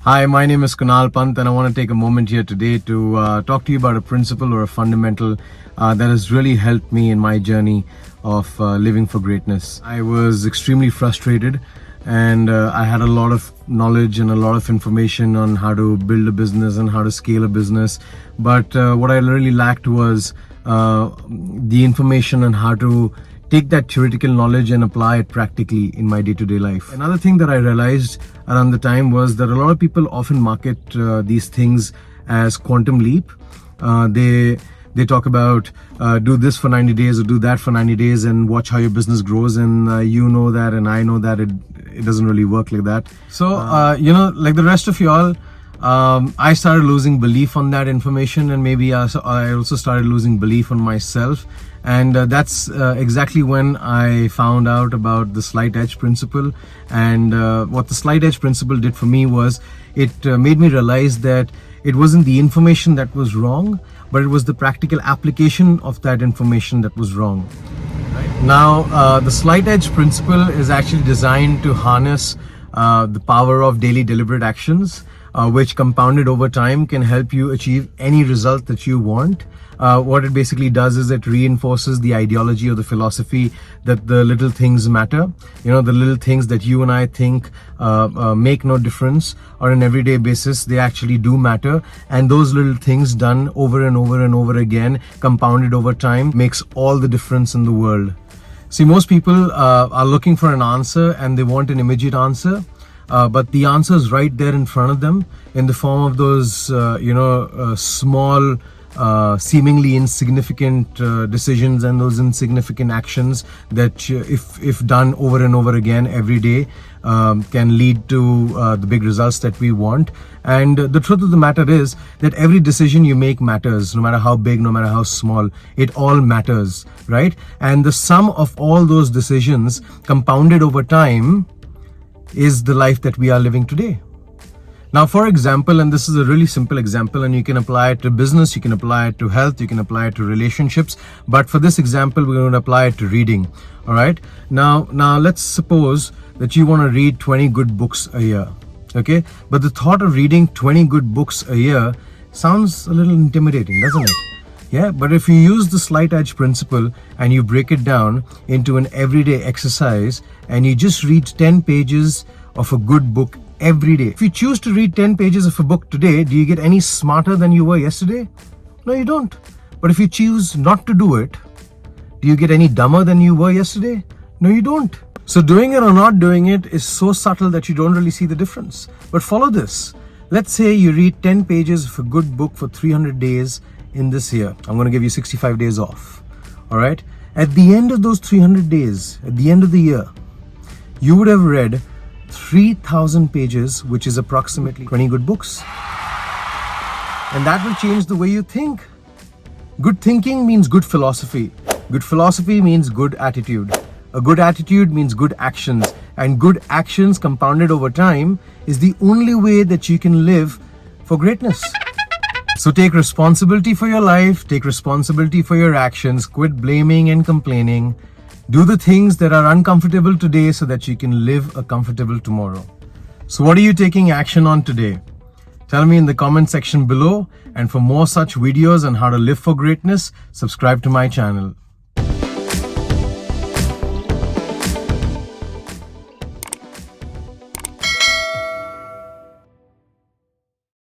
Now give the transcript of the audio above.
Hi, my name is Kunal Pant, and I want to take a moment here today to talk to you about a principle or a fundamental that has really helped me in my journey of living for greatness. I was extremely frustrated, and I had a lot of knowledge and a lot of information on how to build a business and how to scale a business. But what I really lacked was the information on how to take that theoretical knowledge and apply it practically in my day-to-day life. Another thing that I realized around the time was that a lot of people often market these things as quantum leap. They talk about do this for 90 days or do that for 90 days and watch how your business grows, and you know that and I know that it doesn't really work like that. So like the rest of y'all, I started losing belief on that information, and maybe I also started losing belief on myself. And that's exactly when I found out about the slight edge principle. And what the slight edge principle did for me was it made me realize that it wasn't the information that was wrong, but it was the practical application of that information that was wrong. Now, the slight edge principle is actually designed to harness the power of daily deliberate actions, which compounded over time can help you achieve any result that you want. What it basically does is it reinforces the ideology or the philosophy that the little things matter. You know, the little things that you and I think make no difference, or on an everyday basis, they actually do matter. And those little things done over and over and over again, compounded over time, makes all the difference in the world. See, most people are looking for an answer and they want an immediate answer. But the answer is right there in front of them in the form of those, small, seemingly insignificant decisions and those insignificant actions that, if done over and over again every day, can lead to the big results that we want. And the truth of the matter is that every decision you make matters, no matter how big, no matter how small, it all matters, right? And the sum of all those decisions compounded over time is the life that we are living today. Now, for example, and this is a really simple example, and you can apply it to business, you can apply it to health, you can apply it to relationships, but for this example, we're going to apply it to reading. All right. Now let's suppose that you want to read 20 good books a year. Okay. But the thought of reading 20 good books a year sounds a little intimidating, doesn't it? Yeah, but if you use the slight edge principle and you break it down into an everyday exercise and you just read 10 pages of a good book every day. If you choose to read 10 pages of a book today, do you get any smarter than you were yesterday? No, you don't. But if you choose not to do it, do you get any dumber than you were yesterday? No, you don't. So doing it or not doing it is so subtle that you don't really see the difference. But follow this. Let's say you read 10 pages of a good book for 300 days in this year. I'm going to give you 65 days off. All right. At the end of those 300 days, at the end of the year, you would have read 3,000 pages, which is approximately 20 good books. And that will change the way you think. Good thinking means good philosophy. Good philosophy means good attitude. A good attitude means good actions. And good actions compounded over time is the only way that you can live for greatness. So take responsibility for your life, take responsibility for your actions, quit blaming and complaining. Do the things that are uncomfortable today so that you can live a comfortable tomorrow. So what are you taking action on today? Tell me in the comment section below, and for more such videos on how to live for greatness, subscribe to my channel.